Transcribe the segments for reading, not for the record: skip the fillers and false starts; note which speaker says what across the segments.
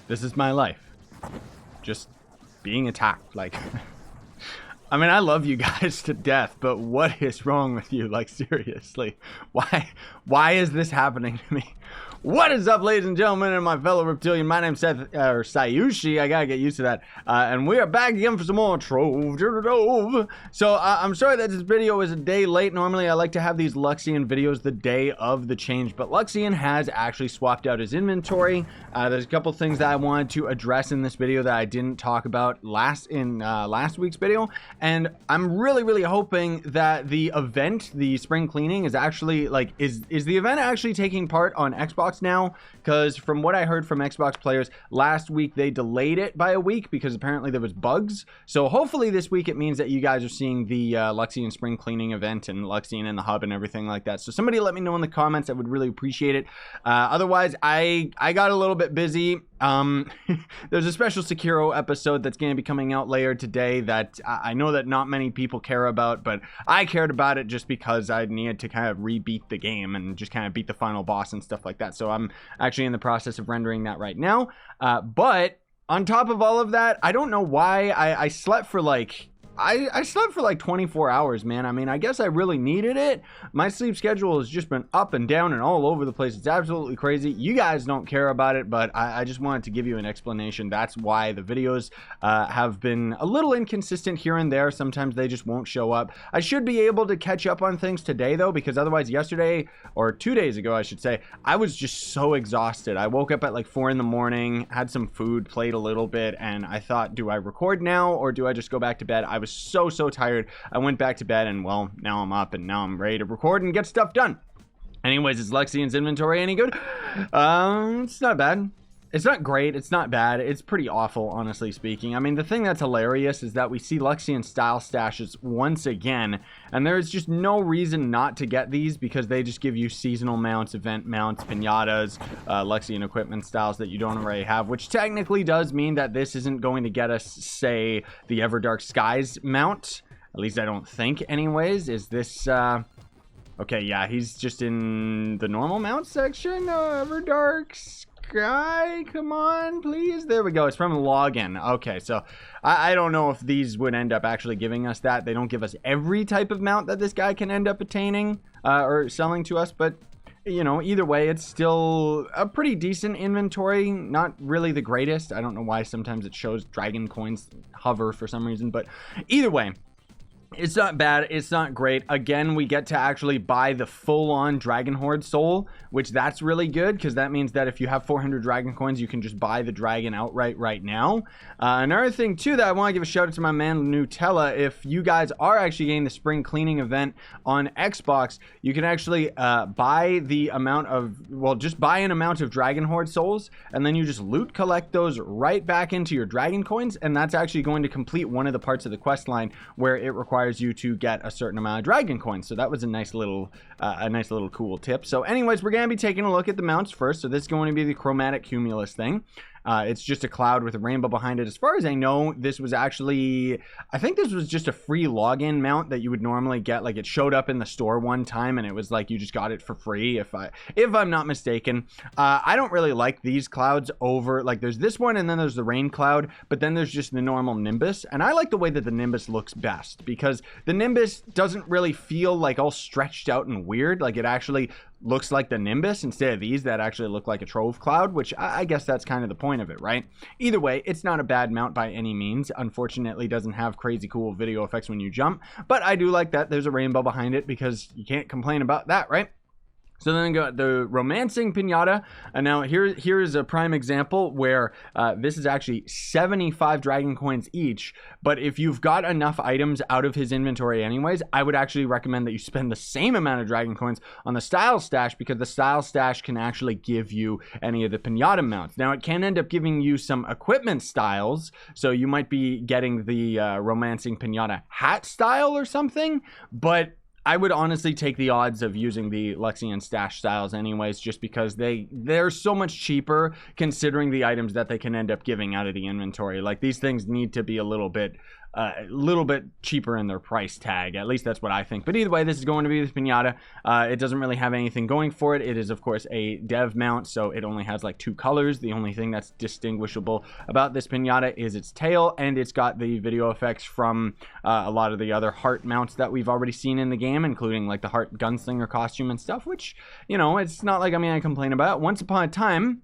Speaker 1: This is my life. Just being attacked. Like, I mean, I love you guys to death, but what is wrong with you? Like, seriously, why is this happening to me? What is up, ladies and gentlemen, and my fellow reptilian? My name's Scyushi. I gotta get used to that. And we are back again for some more Trove. So I'm sorry that this video is a day late. Normally, I like to have these Luxion videos the day of the change, but Luxion has actually swapped out his inventory. There's a couple things that I wanted to address in this video that I didn't talk about last week's video, and I'm really hoping that the event, the spring cleaning, is actually like is the event actually taking part on Xbox now, because from what I heard from Xbox players last week, they delayed it by a week because apparently there was bugs. So hopefully this week it means that you guys are seeing the Luxion spring cleaning event and Luxion in the hub and everything like that. So somebody let me know in the comments. I would really appreciate it. Otherwise, I got a little bit busy. There's a special Sekiro episode that's going to be coming out later today that I know that not many people care about, but I cared about it just because I needed to kind of rebeat the game and just kind of beat the final boss and stuff like that. So I'm actually in the process of rendering that right now. But on top of all of that, I don't know why I slept for like I slept for like 24 hours, man. I mean, I guess I really needed it. My sleep schedule has just been up and down and all over the place. It's absolutely crazy. You guys don't care about it, but I just wanted to give you an explanation. That's why the videos have been a little inconsistent here and there. Sometimes they just won't show up. I should be able to catch up on things today, though, because otherwise yesterday, or 2 days ago, I should say, I was just so exhausted. I woke up at like 4 in the morning, had some food, played a little bit, and I thought, do I record now or do I just go back to bed? I was so tired. I went back to bed, and well, now I'm up and now I'm ready to record and get stuff done. Anyways, is Luxion's inventory any good? It's not bad. It's not great. It's not bad. It's pretty awful, honestly speaking. I mean, the thing that's hilarious is that we see Luxion style stashes once again, and there's just no reason not to get these because they just give you seasonal mounts, event mounts, pinatas, Luxion equipment styles that you don't already have, which technically does mean that this isn't going to get us, say, the Everdark Skies mount. At least I don't think, anyways. Is this, okay, yeah, he's just in the normal mount section. Everdark Sky, come on, please. There we go. It's from login. Okay, so I don't know if these would end up actually giving us that. They don't give us every type of mount that this guy can end up attaining or selling to us, but you know, either way, it's still a pretty decent inventory. Not really the greatest. I don't know why sometimes it shows dragon coins hover for some reason, but either way, it's not bad. It's not great. Again, we get to actually buy the full-on Dragon Horde soul, which that's really good because that means that if you have 400 dragon coins, you can just buy the dragon outright right now. Another thing, too, that I want to give a shout out to my man Nutella. If you guys are actually getting the spring cleaning event on Xbox, you can actually buy the amount of, well, just buy an amount of Dragon Horde souls, and then you just loot collect those right back into your dragon coins, and that's actually going to complete one of the parts of the quest line where it requires you to get a certain amount of dragon coins. So that was a nice little cool tip. So anyways, we're going to be taking a look at the mounts first. So this is going to be the chromatic cumulus thing. It's just a cloud with a rainbow behind it. As far as I know, this was actually, I think this was just a free login mount that you would normally get. Like, it showed up in the store one time and it was like you just got it for free, if I'm not mistaken. I don't really like these clouds over, like, there's this one and then there's the rain cloud, but then there's just the normal nimbus. And I like the way that the nimbus looks best because the nimbus doesn't really feel like all stretched out and weird. Like, it actually looks like the nimbus instead of these that actually look like a Trove cloud, which I guess that's kind of the point of it, right? Either way, it's not a bad mount by any means. Unfortunately, doesn't have crazy cool video effects when you jump, but I do like that there's a rainbow behind it because you can't complain about that, right? So then we got the romancing pinata, and now here is a prime example where this is actually 75 dragon coins each, but if you've got enough items out of his inventory anyways, I would actually recommend that you spend the same amount of dragon coins on the style stash because the style stash can actually give you any of the pinata mounts. Now it can end up giving you some equipment styles, so you might be getting the romancing pinata hat style or something, but I would honestly take the odds of using the Luxion stash styles anyways, just because they're so much cheaper considering the items that they can end up giving out of the inventory. Like, these things need to be a little bit a little bit cheaper in their price tag. At least that's what I think. But either way, this is going to be the Pinata. It doesn't really have anything going for it. It is, of course, a dev mount, so it only has like 2 colors. The only thing that's distinguishable about this Pinata is its tail, and it's got the video effects from a lot of the other heart mounts that we've already seen in the game, including like the heart gunslinger costume and stuff, which, you know, it's not like, I mean, I complain about. Once upon a time,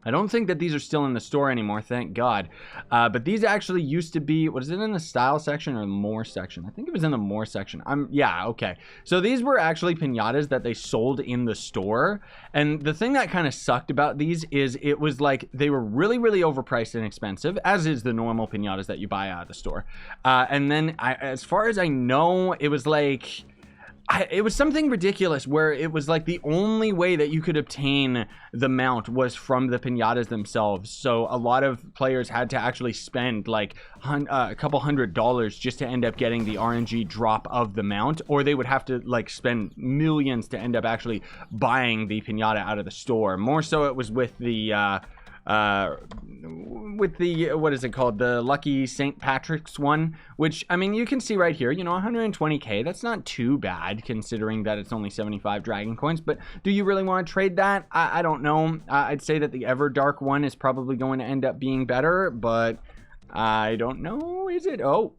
Speaker 1: I don't think that these are still in the store anymore, thank God. But these actually used to be, what is it, in the style section or the more section? I think it was in the more section. Yeah, okay. So these were actually Pinatas that they sold in the store. And the thing that kind of sucked about these is it was like they were really, really overpriced and expensive, as is the normal Pinatas that you buy out of the store. And then, as far as I know, it was like... it was something ridiculous where it was like the only way that you could obtain the mount was from the Pinatas themselves. So a lot of players had to actually spend like a couple $100s just to end up getting the RNG drop of the mount, or they would have to like spend millions to end up actually buying the Pinata out of the store. More so it was with the what is it called, the Lucky St. Patrick's one, which, I mean, you can see right here, you know, 120k, that's not too bad considering that it's only 75 dragon coins. But do you really want to trade that? I don't know. I'd say that the Everdark one is probably going to end up being better, but I don't know. Is it? Oh,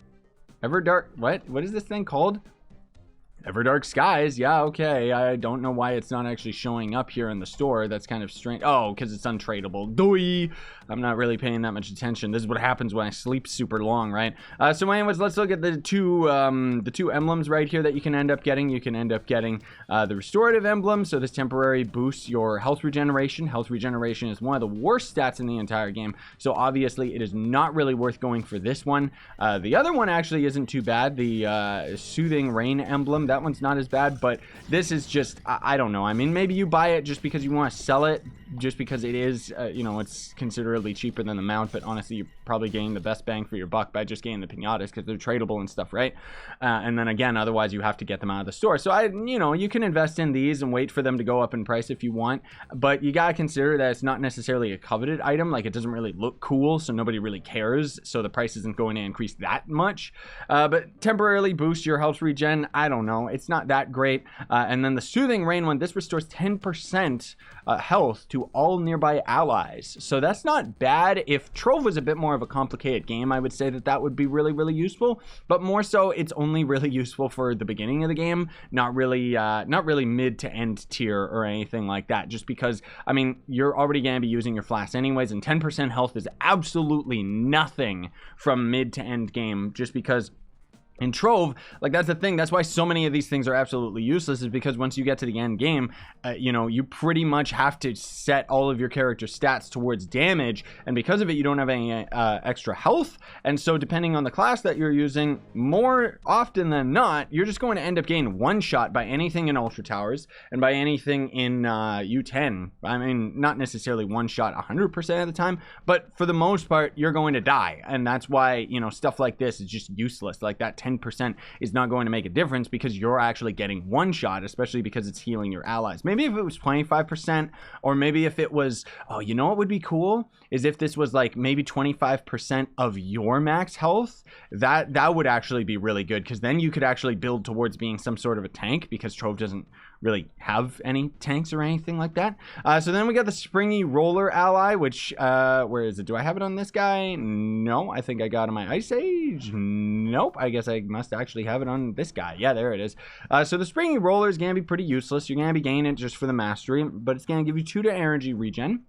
Speaker 1: Everdark, what is this thing called? Everdark Skies, yeah, okay. I don't know why it's not actually showing up here in the store. That's kind of strange. Oh, because it's untradeable. Doi! I'm not really paying that much attention. This is what happens when I sleep super long, right? So anyways, let's look at the two emblems right here that you can end up getting. You can end up getting the Restorative Emblem. So this temporary boosts your health regeneration. Health regeneration is one of the worst stats in the entire game. So obviously, it is not really worth going for this one. The other one actually isn't too bad. The Soothing Rain Emblem. That one's not as bad, but this is just, I don't know. I mean, maybe you buy it just because you want to sell it, just because it is, you know, it's considerably cheaper than the mount, but honestly, you're probably getting the best bang for your buck by just getting the Pinatas because they're tradable and stuff, right? And then again, otherwise you have to get them out of the store. So you know, you can invest in these and wait for them to go up in price if you want, but you gotta consider that it's not necessarily a coveted item. Like, it doesn't really look cool, so nobody really cares, so the price isn't going to increase that much. But temporarily boost your health regen, I don't know, it's not that great. And then the Soothing Rain one, this restores 10% health to all nearby allies. So that's not bad. If Trove was a bit more of a complicated game, I would say that that would be really, really useful. But more so, it's only really useful for the beginning of the game, not really mid to end tier or anything like that. Just because, I mean, you're already going to be using your flasks anyways, and 10% health is absolutely nothing from mid to end game, just because in Trove, like, that's the thing. That's why so many of these things are absolutely useless, is because once you get to the end game, you know, you pretty much have to set all of your character stats towards damage, and because of it, you don't have any extra health. And so depending on the class that you're using, more often than not, you're just going to end up getting one shot by anything in Ultra Towers and by anything in U10. I mean, not necessarily one shot 100% of the time, but for the most part, you're going to die. And that's why, you know, stuff like this is just useless. Like, that 10% is not going to make a difference because you're actually getting one shot, especially because it's healing your allies. Maybe if it was 25%, or maybe if it was, oh, you know what would be cool is if this was like maybe 25% of your max health. That would actually be really good, because then you could actually build towards being some sort of a tank, because Trove doesn't really have any tanks or anything like that. So then we got the Springy Roller ally, which, where is it? Do I have it on this guy? No, I think I got it on my Ice Age. Nope, I guess I must actually have it on this guy. Yeah, there it is. So the Springy Roller is going to be pretty useless. You're going to be gaining it just for the mastery, but it's going to give you 2 to energy regen,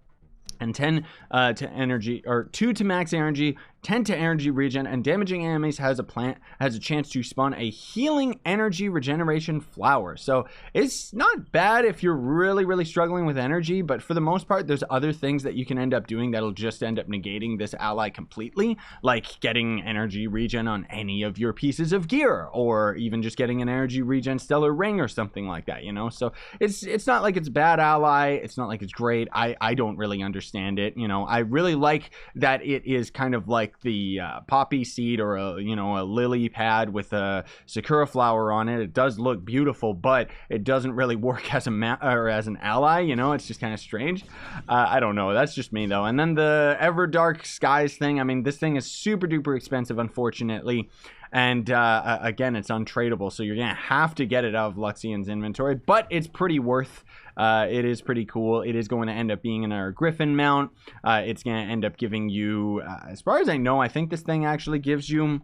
Speaker 1: and 10 to energy, or 2 to max energy, 10 to energy regen, and damaging enemies has a chance to spawn a healing energy regeneration flower. So it's not bad if you're really, really struggling with energy, but for the most part, there's other things that you can end up doing that'll just end up negating this ally completely, like getting energy regen on any of your pieces of gear, or even just getting an energy regen stellar ring or something like that, you know? So it's not like it's a bad ally, it's not like it's great. I don't really understand it, you know? I really like that it is kind of like like the poppy seed or a, you know, a lily pad with a sakura flower on it. It does look beautiful, but it doesn't really work as as an ally, you know. It's just kind of strange. I don't know, that's just me though. And then the Everdark Skies thing, I mean, this thing is super duper expensive, unfortunately. And again, it's untradeable, so you're gonna have to get it out of LUXION'S inventory, but it's pretty worth. It is pretty cool. It is going to end up being in our Griffin mount. It's gonna end up giving you, as far as I know, I think this thing actually gives you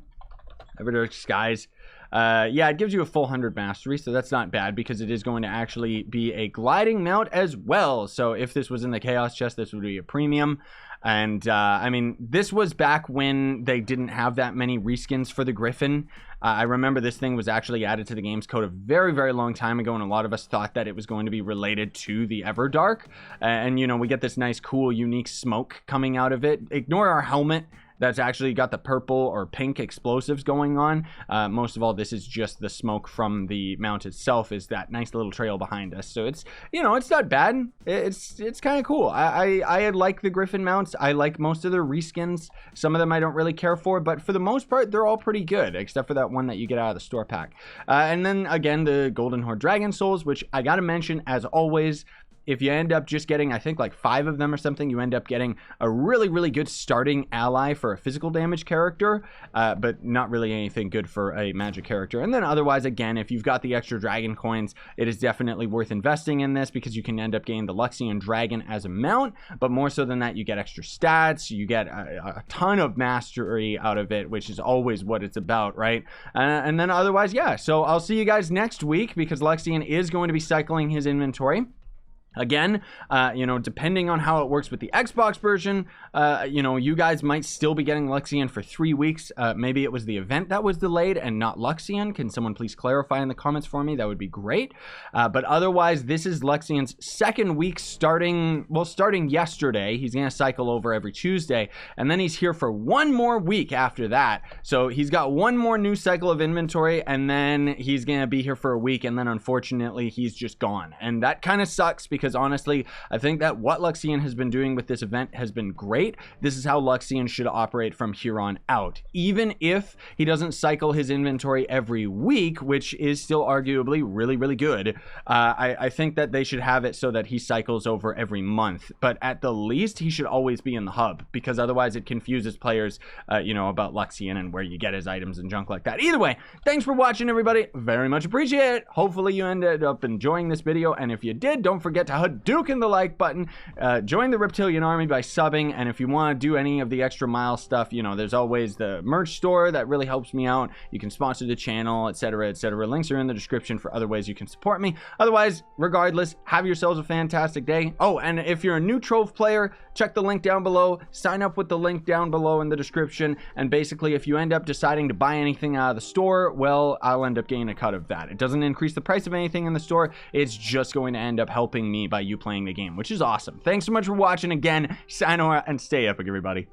Speaker 1: Everdark Skies. Yeah, it gives you a full 100 mastery, so that's not bad because it is going to actually be a gliding mount as well. So if this was in the Chaos chest, this would be a premium. And I mean, this was back when they didn't have that many reskins for the Griffin. I remember this thing was actually added to the game's code a very, very long time ago, and a lot of us thought that it was going to be related to the Everdark. And, you know, we get this nice, cool, unique smoke coming out of it. Ignore our helmet. That's actually got the purple or pink explosives going on. Most of all, this is just the smoke from the mount itself, is that nice little trail behind us. So it's, you know, it's not bad. It's kind of cool. I like the Griffin mounts. I like most of their reskins. Some of them I don't really care for, but for the most part, they're all pretty good, except for that one that you get out of the store pack. And then again, the Golden Horde Dragon Souls, which I gotta mention, as always, if you end up just getting, I think, like 5 of them or something, you end up getting a really, really good starting ally for a physical damage character, but not really anything good for a magic character. And then otherwise, again, if you've got the extra dragon coins, it is definitely worth investing in this because you can end up getting the Luxion Dragon as a mount, but more so than that, you get extra stats, you get a ton of mastery out of it, which is always what it's about, right? And then otherwise, yeah. So I'll see you guys next week because Luxion is going to be cycling his inventory. Again, you know, depending on how it works with the Xbox version, you know, you guys might still be getting Luxion for 3 weeks. Maybe it was the event that was delayed and not Luxion. Can someone please clarify in the comments for me? That would be great. But otherwise, this is Luxion's second week starting yesterday. He's going to cycle over every Tuesday, and then he's here for 1 more week after that. So he's got 1 more new cycle of inventory, and then he's going to be here for a week, and then unfortunately, he's just gone. And that kind of sucks because honestly, I think that what Luxion has been doing with this event has been great. This is how Luxion should operate from here on out. Even if he doesn't cycle his inventory every week, which is still arguably really, really good, I think that they should have it so that he cycles over every month. But at the least, he should always be in the hub because otherwise it confuses players, you know, about Luxion and where you get his items and junk like that. Either way, thanks for watching, everybody. Very much appreciate it. Hopefully you ended up enjoying this video, and if you did, don't forget to Hadouken the like button, join the Reptilian Army by subbing, and if you want to do any of the extra mile stuff, you know, there's always the merch store that really helps me out. You can sponsor the channel, etc., etc. Links are in the description for other ways you can support me. Otherwise, regardless, have yourselves a fantastic day. Oh, and if you're a new Trove player, check the link down below, sign up with the link down below in the description, and basically if you end up deciding to buy anything out of the store, well, I'll end up getting a cut of that. It doesn't increase the price of anything in the store, it's just going to end up helping me by you playing the game, which is awesome. Thanks so much for watching again. Sayonara and stay epic, everybody.